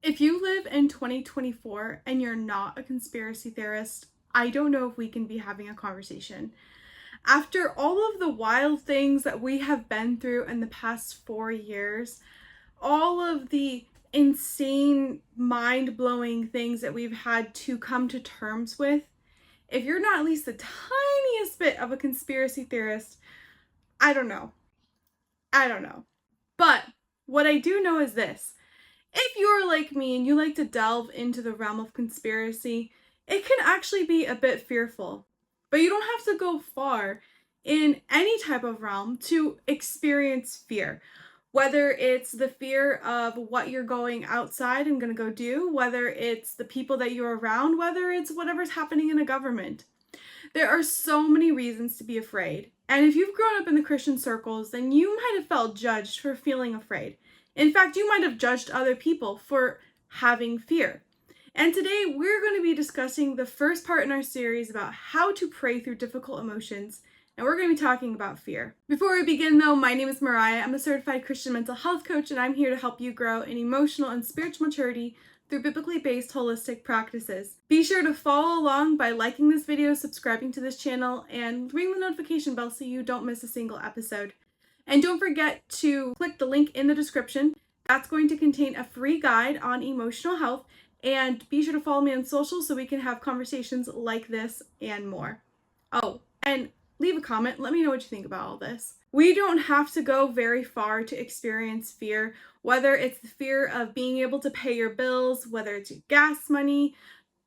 If you live in 2024 and you're not a conspiracy theorist, I don't know if we can be having a conversation. After all of the wild things that we have been through in the past 4 years, all of the insane, mind blowing things that we've had to come to terms with, if you're not at least the tiniest bit of a conspiracy theorist, I don't know. I don't know. But what I do know is this. If you're like me and you like to delve into the realm of conspiracy, it can actually be a bit fearful. But you don't have to go far in any type of realm to experience fear. Whether it's the fear of what you're going outside and going to go do, whether it's the people that you're around, whether it's whatever's happening in a government. There are so many reasons to be afraid. And if you've grown up in the Christian circles, then you might have felt judged for feeling afraid. In fact, you might have judged other people for having fear. And today we're going to be discussing the first part in our series about how to pray through difficult emotions. And we're going to be talking about fear. Before we begin though, my name is Mariah. I'm a certified Christian mental health coach, and I'm here to help you grow in emotional and spiritual maturity through biblically based holistic practices. Be sure to follow along by liking this video, subscribing to this channel, and ring the notification bell so you don't miss a single episode. And don't forget to click the link in the description. That's going to contain a free guide on emotional health, and be sure to follow me on social so we can have conversations like this and more. Oh, and leave a comment. Let me know what you think about all this. We don't have to go very far to experience fear, whether it's the fear of being able to pay your bills, whether it's your gas money,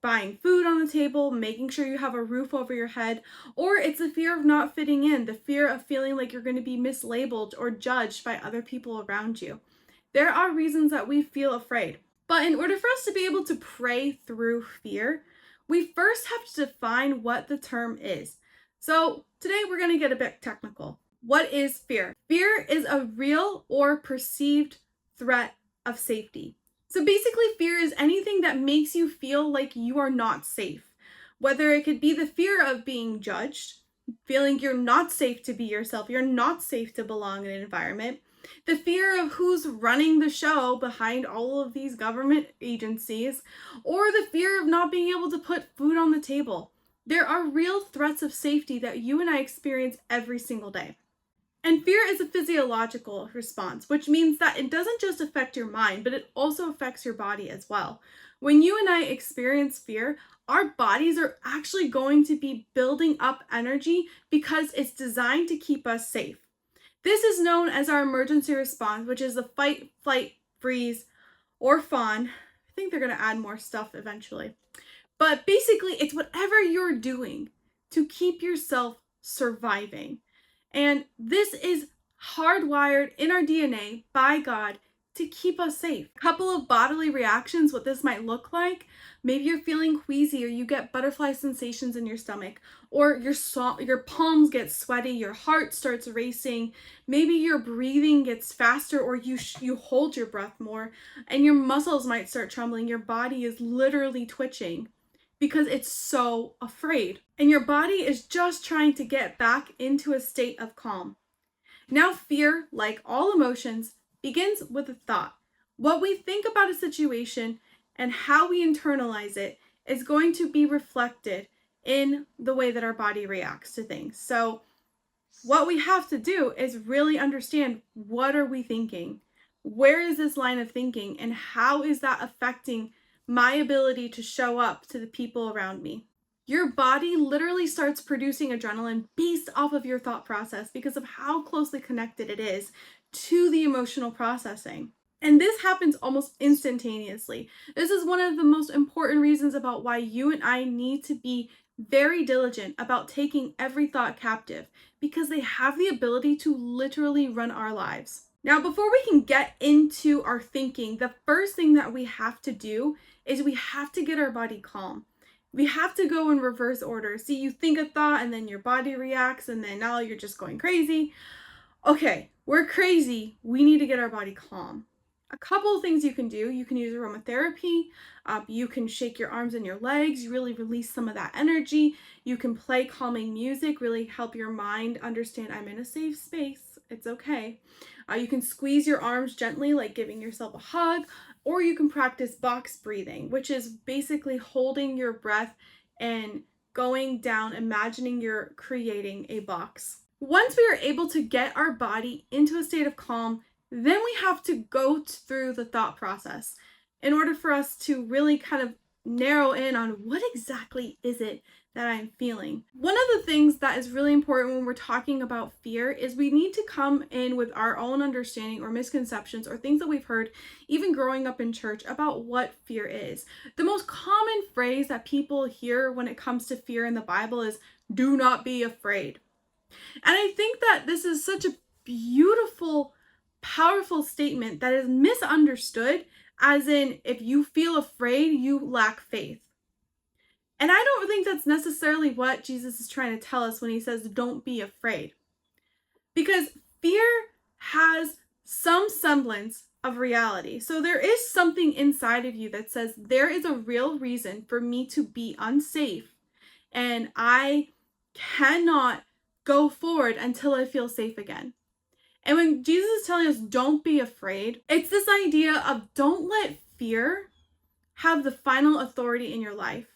buying food on the table, making sure you have a roof over your head, or it's the fear of not fitting in, the fear of feeling like you're going to be mislabeled or judged by other people around you. There are reasons that we feel afraid. But in order for us to be able to pray through fear, we first have to define what the term is. So today we're going to get a bit technical. What is fear? Fear is a real or perceived threat of safety. So basically, fear is anything that makes you feel like you are not safe. Whether it could be the fear of being judged, feeling you're not safe to be yourself, you're not safe to belong in an environment, the fear of who's running the show behind all of these government agencies, or the fear of not being able to put food on the table. There are real threats of safety that you and I experience every single day. And fear is a physiological response, which means that it doesn't just affect your mind, but it also affects your body as well. When you and I experience fear, our bodies are actually going to be building up energy because it's designed to keep us safe. This is known as our emergency response, which is the fight, flight, freeze, or fawn. I think they're going to add more stuff eventually. But basically, it's whatever you're doing to keep yourself surviving. And this is hardwired in our DNA by God to keep us safe. A couple of bodily reactions, what this might look like. Maybe you're feeling queasy, or you get butterfly sensations in your stomach, or your palms get sweaty, your heart starts racing. Maybe your breathing gets faster, or you hold your breath more, and your muscles might start trembling. Your body is literally twitching because it's so afraid. And your body is just trying to get back into a state of calm. Now, fear, like all emotions, begins with a thought. What we think about a situation and how we internalize it is going to be reflected in the way that our body reacts to things. So what we have to do is really understand, what are we thinking? Where is this line of thinking, and how is that affecting my ability to show up to the people around me? Your body literally starts producing adrenaline based off of your thought process because of how closely connected it is to the emotional processing. And this happens almost instantaneously. This is one of the most important reasons about why you and I need to be very diligent about taking every thought captive, because they have the ability to literally run our lives. Now, before we can get into our thinking, the first thing that we have to do is we have to get our body calm. We have to go in reverse order. See, you think a thought and then your body reacts, and then now you're just going crazy. Okay, we're crazy. We need to get our body calm. A couple of things you can do. You can use aromatherapy. You can shake your arms and your legs. You really release some of that energy. You can play calming music, really help your mind understand, I'm in a safe space. It's okay. You can squeeze your arms gently, like giving yourself a hug. Or you can practice box breathing, which is basically holding your breath and going down, imagining you're creating a box. Once we are able to get our body into a state of calm, then we have to go through the thought process in order for us to really kind of narrow in on what exactly is it that I'm feeling. One of the things that is really important when we're talking about fear is we need to come in with our own understanding or misconceptions or things that we've heard even growing up in church about what fear is. The most common phrase that people hear when it comes to fear in the Bible is, "Do not be afraid." And I think that this is such a beautiful, powerful statement that is misunderstood, as in, if you feel afraid, you lack faith. And I don't think that's necessarily what Jesus is trying to tell us when he says, don't be afraid. Because fear has some semblance of reality. So there is something inside of you that says, there is a real reason for me to be unsafe, and I cannot go forward until I feel safe again. And when Jesus is telling us don't be afraid, it's this idea of don't let fear have the final authority in your life.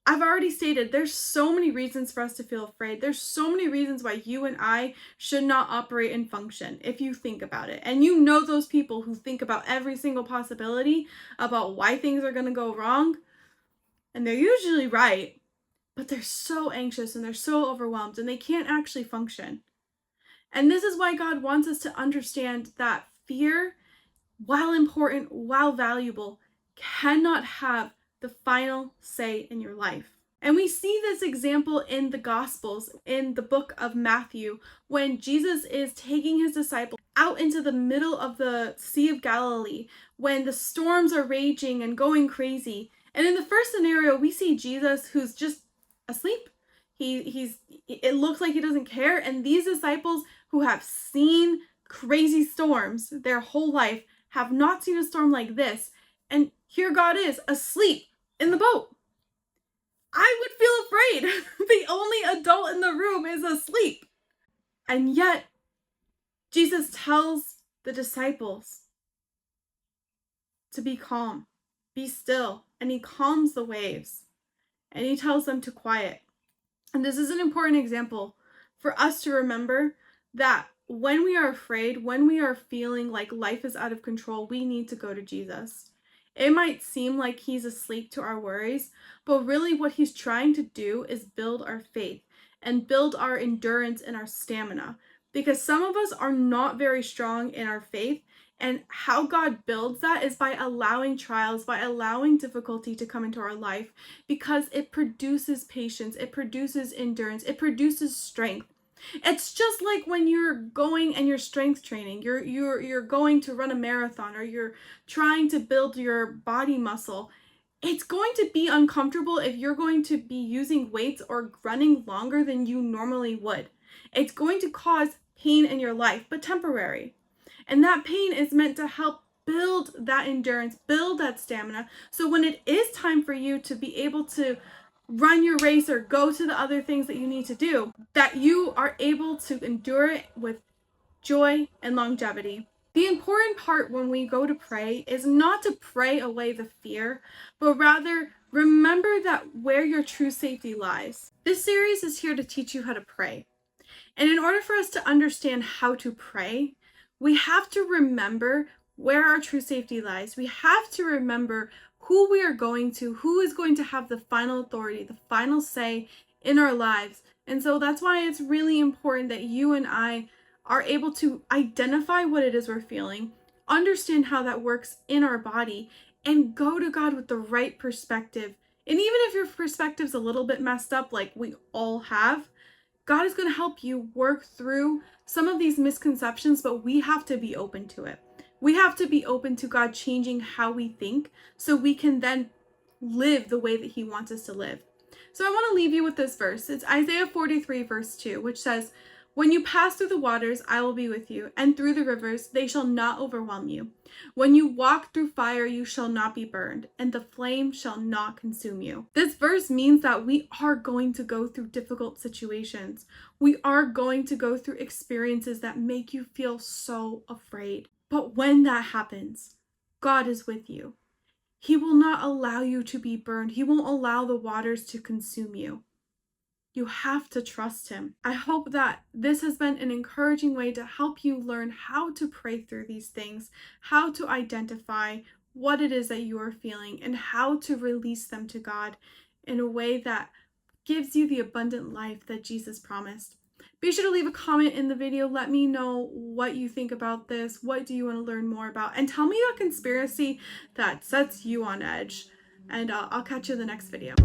I've already stated there's so many reasons for us to feel afraid. There's so many reasons why you and I should not operate and function if you think about it. And you know those people who think about every single possibility about why things are going to go wrong. And they're usually right, but they're so anxious and they're so overwhelmed and they can't actually function. And this is why God wants us to understand that fear, while important, while valuable, cannot have the final say in your life. And we see this example in the Gospels, in the book of Matthew, when Jesus is taking his disciples out into the middle of the Sea of Galilee, when the storms are raging and going crazy. And in the first scenario, we see Jesus who's just asleep. It looks like he doesn't care. And these disciples who have seen crazy storms their whole life have not seen a storm like this. And here God is asleep in the boat. I would feel afraid. The only adult in the room is asleep. And yet, Jesus tells the disciples to be calm, be still, and he calms the waves. And he tells them to quiet. And this is an important example for us to remember that when we are afraid, when we are feeling like life is out of control, we need to go to Jesus. It might seem like he's asleep to our worries, but really what he's trying to do is build our faith and build our endurance and our stamina. Because some of us are not very strong in our faith, and how God builds that is by allowing trials, by allowing difficulty to come into our life, because it produces patience, it produces endurance, it produces strength. It's just like when you're going and you're strength training, you're going to run a marathon, or you're trying to build your body muscle. It's going to be uncomfortable if you're going to be using weights or running longer than you normally would. It's going to cause pain in your life, but temporary. And that pain is meant to help build that endurance, build that stamina. So when it is time for you to be able to run your race or go to the other things that you need to do, that you are able to endure it with joy and longevity. The important part when we go to pray is not to pray away the fear, but rather remember that where your true safety lies. This series is here to teach you how to pray. And in order for us to understand how to pray, we have to remember where our true safety lies. We have to remember who we are going to, who is going to have the final authority, the final say in our lives. And so that's why it's really important that you and I are able to identify what it is we're feeling, understand how that works in our body, and go to God with the right perspective. And even if your perspective's a little bit messed up, like we all have, God is going to help you work through some of these misconceptions, but we have to be open to it. We have to be open to God changing how we think so we can then live the way that he wants us to live. So I want to leave you with this verse. It's Isaiah 43 verse 2, which says, "When you pass through the waters, I will be with you, and through the rivers, they shall not overwhelm you. When you walk through fire, you shall not be burned, and the flame shall not consume you." This verse means that we are going to go through difficult situations. We are going to go through experiences that make you feel so afraid. But when that happens, God is with you. He will not allow you to be burned. He won't allow the waters to consume you. You have to trust him. I hope that this has been an encouraging way to help you learn how to pray through these things, how to identify what it is that you are feeling, and how to release them to God in a way that gives you the abundant life that Jesus promised. Be sure to leave a comment in the video. Let me know what you think about this. What do you want to learn more about? And tell me a conspiracy that sets you on edge. And I'll catch you in the next video.